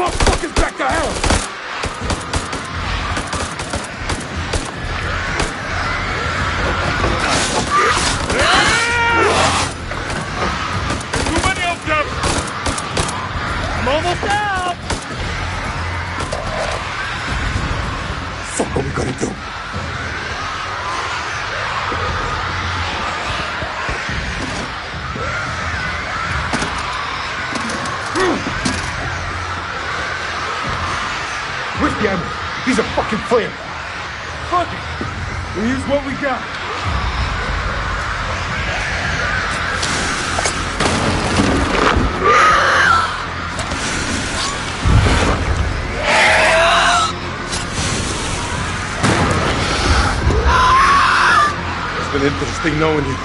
motherfuckers back to hell! Too many of them! I'm almost out! Fuck, what we gonna do? Whiskey ammo. These are fucking flame. Fuck it. We use what we got. It's been interesting knowing you.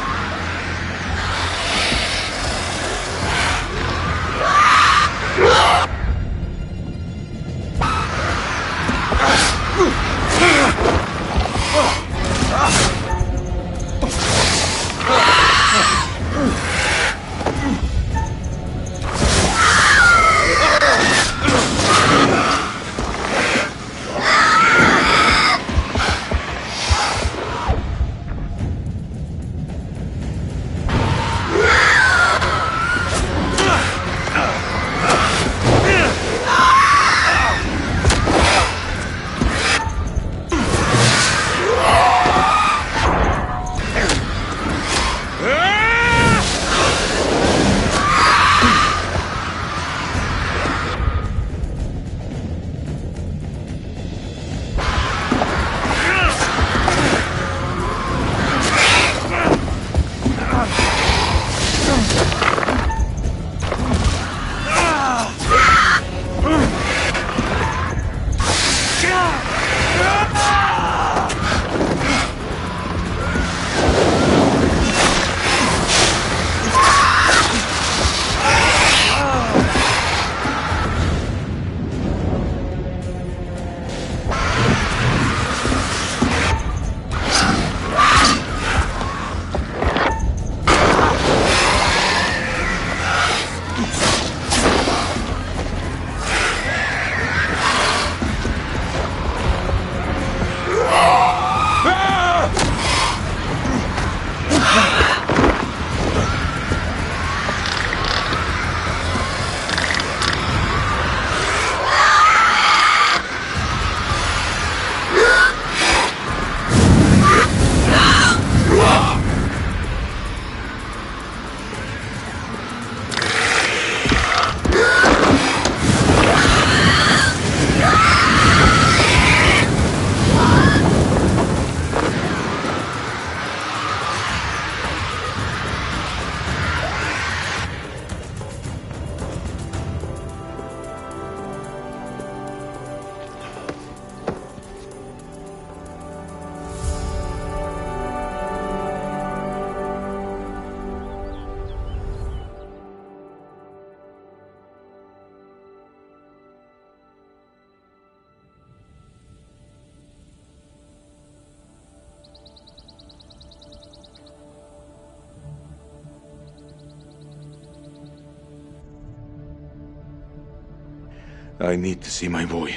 I need to see my boy.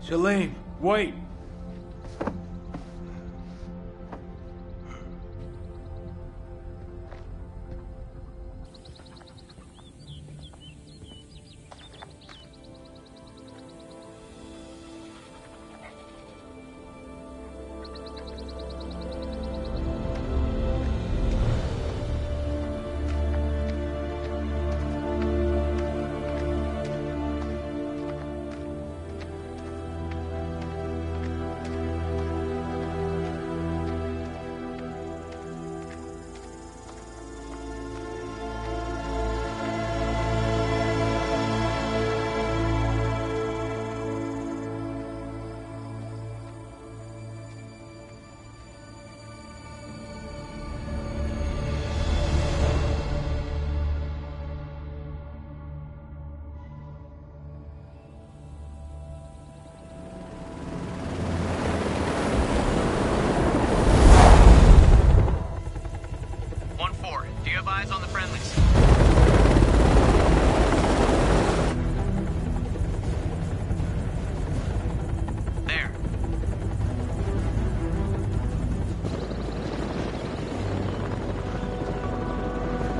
Shalane, wait!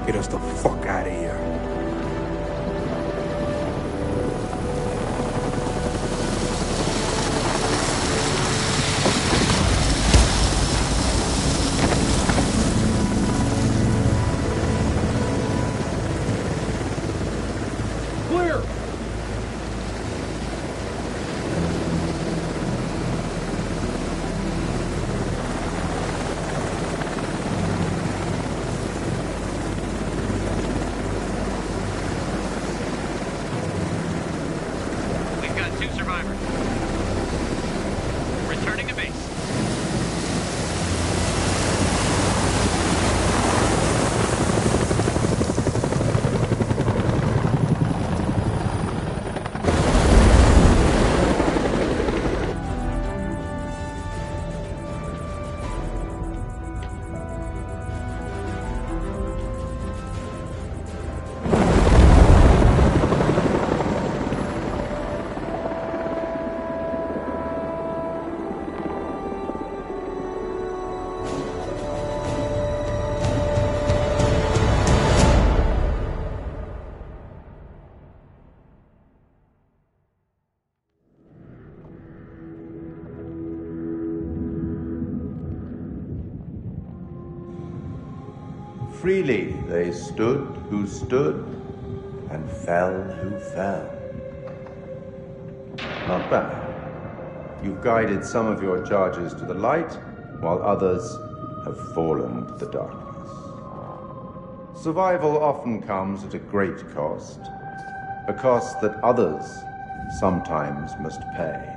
Get us the fuck out of here. Clear! We've got 2 survivors. Returning to base. Freely they stood who stood, and fell who fell. Not bad. You've guided some of your charges to the light, while others have fallen to the darkness. Survival often comes at a great cost, a cost that others sometimes must pay.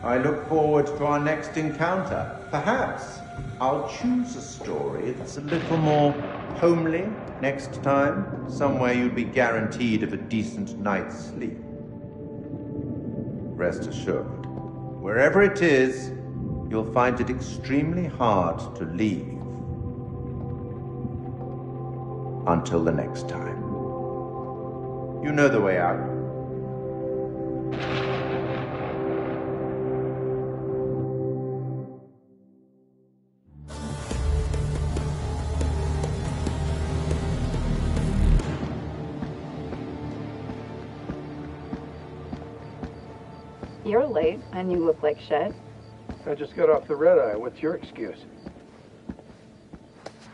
I look forward to our next encounter. Perhaps I'll choose a story that's a little more homely next time, somewhere you'd be guaranteed of a decent night's sleep. Rest assured, wherever it is, you'll find it extremely hard to leave. Until the next time. You know the way out. You're late, and you look like shit. I just got off the red eye. What's your excuse?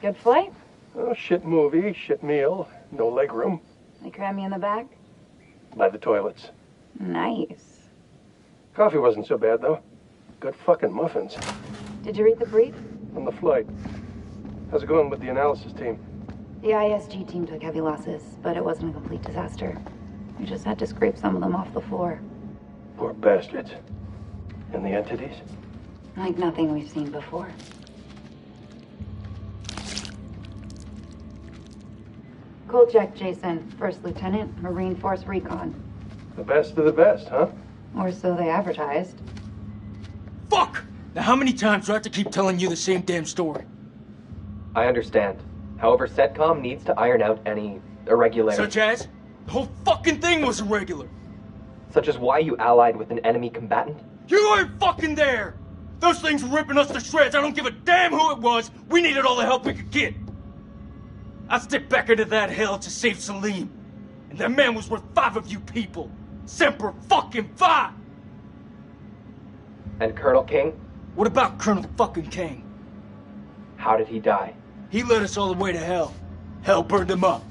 Good flight? Oh, shit movie, shit meal, no leg room. They cram you in the back? By the toilets. Nice. Coffee wasn't so bad, though. Good fucking muffins. Did you read the brief? On the flight. How's it going with the analysis team? The ISG team took heavy losses, but it wasn't a complete disaster. We just had to scrape some of them off the floor. Poor bastards. And the entities? Like nothing we've seen before. Kolchak Jason, First Lieutenant, Marine Force Recon. The best of the best, huh? Or so they advertised. Fuck! Now how many times do I have to keep telling you the same damn story? I understand. However, CENTCOM needs to iron out any irregularities. Such as? The whole fucking thing was irregular! Such as why you allied with an enemy combatant? You weren't fucking there! Those things were ripping us to shreds. I don't give a damn who it was. We needed all the help we could get. I stepped back into that hell to save Salim. And that man was worth 5 of you people. Semper fucking Fi! And Colonel King? What about Colonel fucking King? How did he die? He led us all the way to hell. Hell burned him up.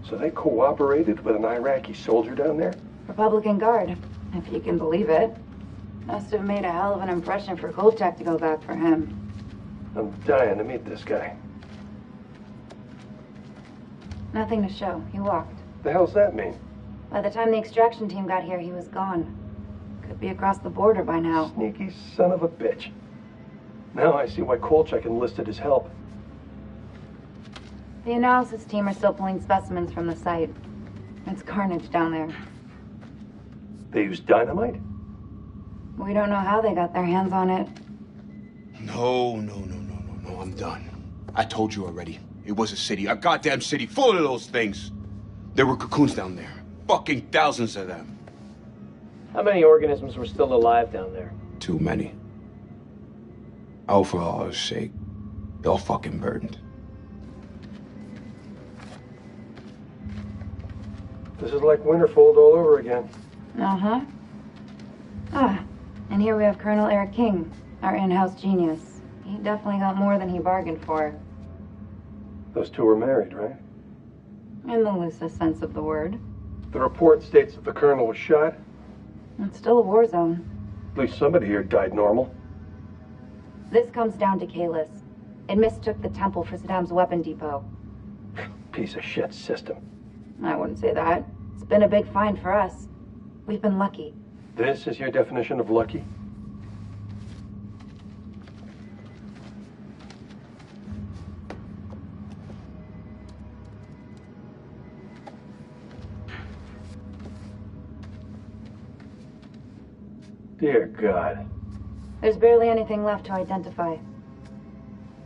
So they cooperated with an Iraqi soldier down there? Republican Guard, if you can believe it. Must have made a hell of an impression for Kolchak to go back for him. I'm dying to meet this guy. Nothing to show. He walked. The hell's that mean? By the time the extraction team got here, he was gone. Could be across the border by now. Sneaky son of a bitch. Now I see why Kolchak enlisted his help. The analysis team are still pulling specimens from the site. It's carnage down there. They used dynamite? We don't know how they got their hands on it. No, I'm done. I told you already. It was a city, a goddamn city full of those things. There were cocoons down there. Fucking thousands of them. How many organisms were still alive down there? Too many. Oh, for Allah's sake. They're all fucking burned. This is like Winterfold all over again. Uh-huh. Ah, and here we have Colonel Eric King, our in-house genius. He definitely got more than he bargained for. Those two were married, right? In the loosest sense of the word. The report states that the colonel was shot. It's still a war zone. At least somebody here died normal. This comes down to Kalis. It mistook the temple for Saddam's weapon depot. Piece of shit system. I wouldn't say that. It's been a big find for us. We've been lucky. This is your definition of lucky? Dear God. There's barely anything left to identify.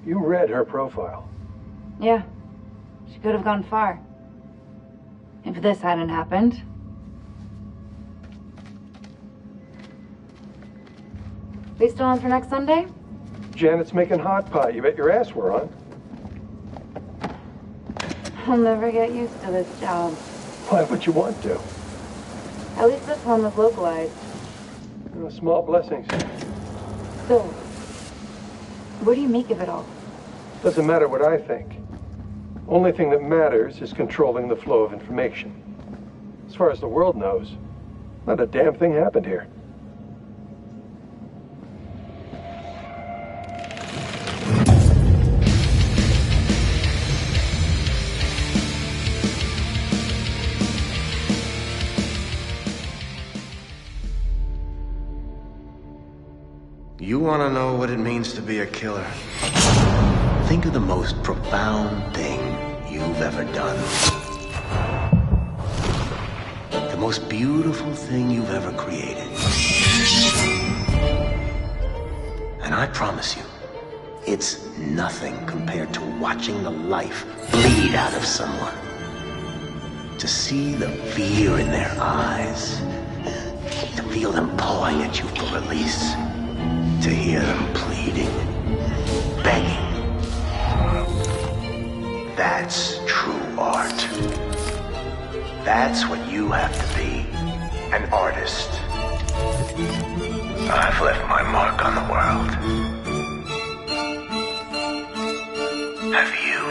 You read her profile. Yeah. She could have gone far. If this hadn't happened. We still on for next Sunday? Janet's making hot pot. You bet your ass we're on. I'll never get used to this job. Why would you want to? At least this one was localized. Small blessings. So, what do you make of it all? Doesn't matter what I think. Only thing that matters is controlling the flow of information. As far as the world knows, not a damn thing happened here. You want to know what it means to be a killer? Think of the most profound thing you've ever done. The most beautiful thing you've ever created. And I promise you, it's nothing compared to watching the life bleed out of someone. To see the fear in their eyes. To feel them pawing at you for release. To hear them pleading, begging. That's true art. That's what you have to be, an artist. I've left my mark on the world. Have you?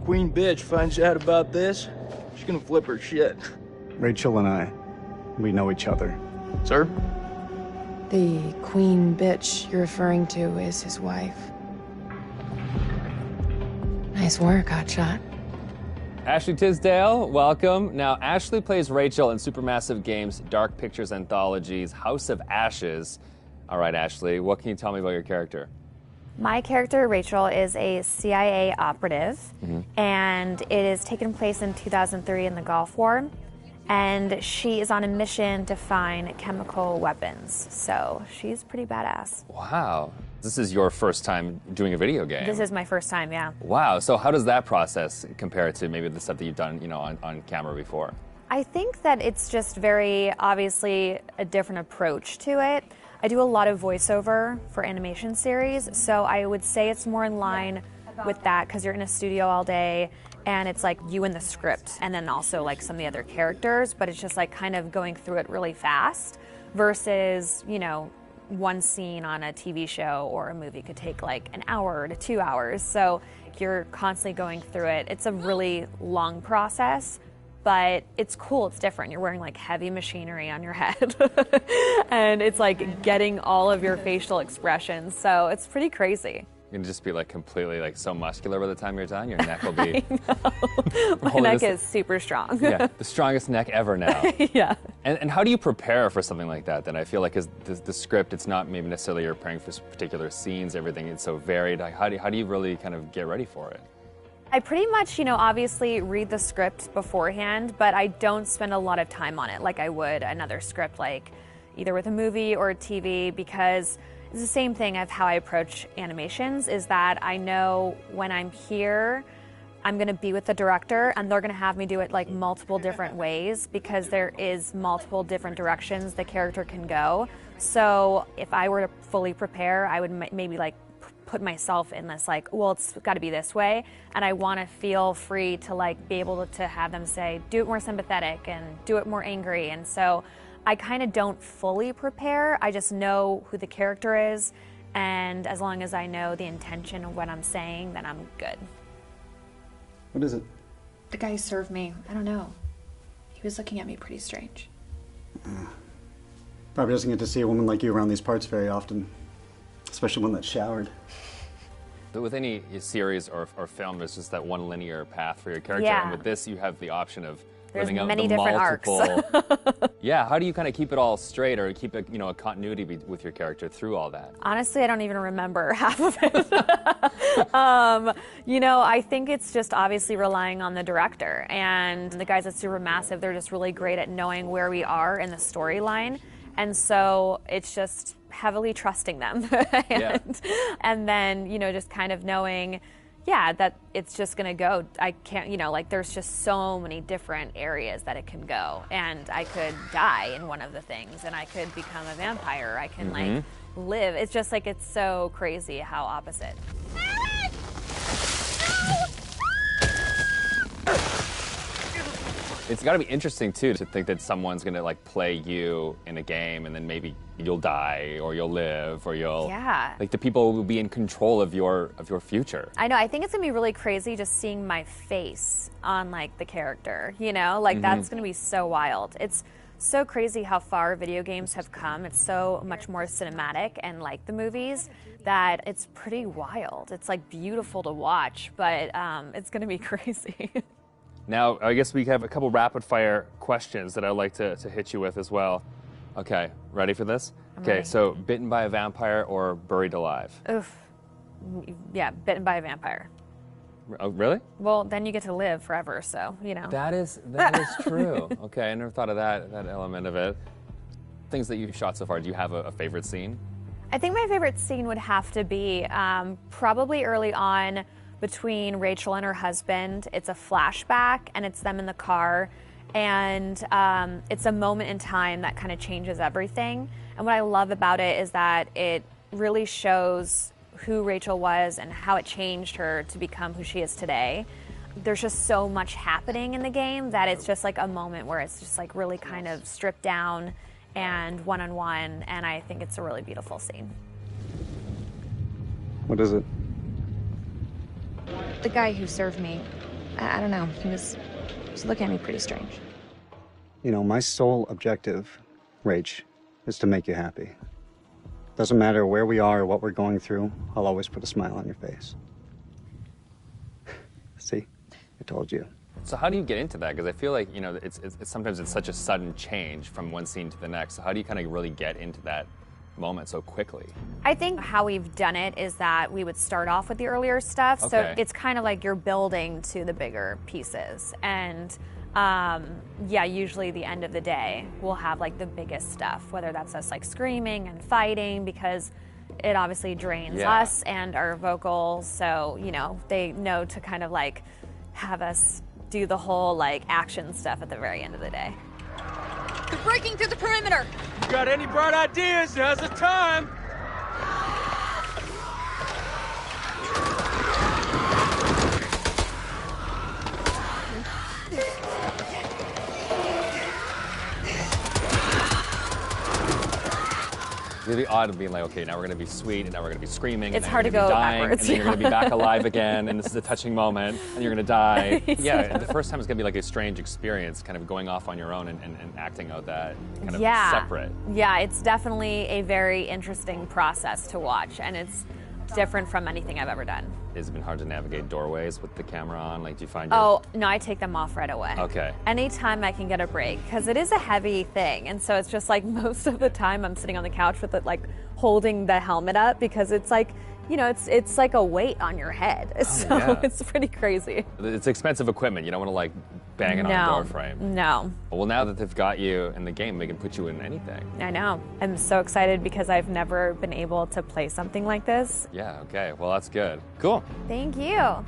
Queen bitch finds out about this, she's gonna flip her shit. Rachel and I, we know each other. Sir? The queen bitch you're referring to is his wife. Nice work, hotshot. Ashley Tisdale, welcome. Now, Ashley plays Rachel in Supermassive Games' Dark Pictures Anthology's House of Ashes. All right, Ashley, what can you tell me about your character? My character, Rachel, is a CIA operative, and it is taken place in 2003 in the Gulf War, and she is on a mission to find chemical weapons, so she's pretty badass. Wow. This is your first time doing a video game. This is my first time, yeah. Wow. So how does that process compare to maybe the stuff that you've done, on camera before? I think that it's just very obviously a different approach to it. I do a lot of voiceover for animation series, so I would say it's more in line with that because you're in a studio all day and it's like you and the script and then also like some of the other characters, but it's just like kind of going through it really fast versus, one scene on a TV show or a movie could take like an hour to 2 hours. So you're constantly going through it. It's a really long process, but it's cool. It's different. You're wearing like heavy machinery on your head and it's like getting all of your facial expressions. So it's pretty crazy. You're gonna just be like completely like so muscular by the time you're done. Your neck will be. My neck is super strong. Yeah, the strongest neck ever now. Yeah. And how do you prepare for something like that? Then I feel like the script, it's not maybe necessarily you're preparing for particular scenes. Everything is so varied. Like, how do you really kind of get ready for it? I pretty much, obviously read the script beforehand, but I don't spend a lot of time on it like I would another script, like either with a movie or a TV, because it's the same thing of how I approach animations, is that I know when I'm here, I'm going to be with the director and they're going to have me do it like multiple different ways because there is multiple different directions the character can go. So if I were to fully prepare, I would maybe like put myself in this like, well, it's got to be this way. And I want to feel free to like be able to have them say, do it more sympathetic and do it more angry. And so I kind of don't fully prepare. I just know who the character is. And as long as I know the intention of what I'm saying, then I'm good. What is it? The guy who served me, I don't know. He was looking at me pretty strange. Probably doesn't get to see a woman like you around these parts very often. Especially one that's showered. With any series or film, there's just that one linear path for your character. Yeah. And with this, you have the option of There's living out many the different multiple. Yeah, how do you kind of keep it all straight or keep a continuity with your character through all that? Honestly, I don't even remember half of it. I think it's just obviously relying on the director. And the guys at Supermassive, they're just really great at knowing where we are in the storyline. And so it's just heavily trusting them. And then, just kind of knowing, that it's just going to go. I can't, there's just so many different areas that it can go. And I could die in one of the things, and I could become a vampire. I can, live. It's just like, it's so crazy how opposite. It's got to be interesting too to think that someone's gonna like play you in a game and then maybe you'll die or you'll live or you'll like the people will be in control of your future. I know. I think it's gonna be really crazy just seeing my face on like the character. That's gonna be so wild. It's so crazy how far video games have come. It's so much more cinematic and like the movies that it's pretty wild. It's like beautiful to watch, but it's gonna be crazy. Now, I guess we have a couple rapid-fire questions that I'd like to hit you with as well. Okay, ready for this? Okay, so bitten by a vampire or buried alive? Oof. Yeah, bitten by a vampire. Oh, really? Well, then you get to live forever, so, That is true. Okay, I never thought of that element of it. Things that you've shot so far, do you have a favorite scene? I think my favorite scene would have to be probably early on between Rachel and her husband. It's a flashback, and it's them in the car, and it's a moment in time that kind of changes everything. And what I love about it is that it really shows who Rachel was and how it changed her to become who she is today. There's just so much happening in the game that it's just like a moment where it's just like really kind of stripped down and one-on-one, and I think it's a really beautiful scene. What is it? The guy who served me, I don't know, he was looking at me pretty strange. My sole objective, Rach, is to make you happy. Doesn't matter where we are or what we're going through, I'll always put a smile on your face. See? I told you. So how do you get into that? Because I feel like, it's sometimes it's such a sudden change from one scene to the next. So how do you kind of really get into that moment so quickly? I think how we've done it is that we would start off with the earlier stuff. Okay. So it's kind of like you're building to the bigger pieces. And usually the end of the day, we'll have like the biggest stuff, whether that's us like screaming and fighting, because it obviously drains us and our vocals. So, you know, they know to kind of like have us do the whole like action stuff at the very end of the day. They're breaking through the perimeter. You got any bright ideas? Now's the time. It's really odd of being like, okay, now we're gonna be sweet, and now we're gonna be screaming. It's and hard to go backwards. And then you're gonna be back alive again, and this is a touching moment, and you're gonna die. Yeah, the first time it's gonna be like a strange experience, kind of going off on your own and acting out that kind of separate. Yeah, it's definitely a very interesting process to watch, and it's different from anything I've ever done. Has it been hard to navigate doorways with the camera on? Like, do you find Oh, no, I take them off right away. Okay. Anytime I can get a break, because it is a heavy thing, and so it's just like most of the time I'm sitting on the couch with it, like holding the helmet up, because it's like, you know, it's like a weight on your head. So it's pretty crazy. It's expensive equipment. You don't want to like bang it on a door frame. No. Well, now that they've got you in the game, they can put you in anything. I know. I'm so excited because I've never been able to play something like this. Yeah, okay. Well, that's good. Cool. Thank you.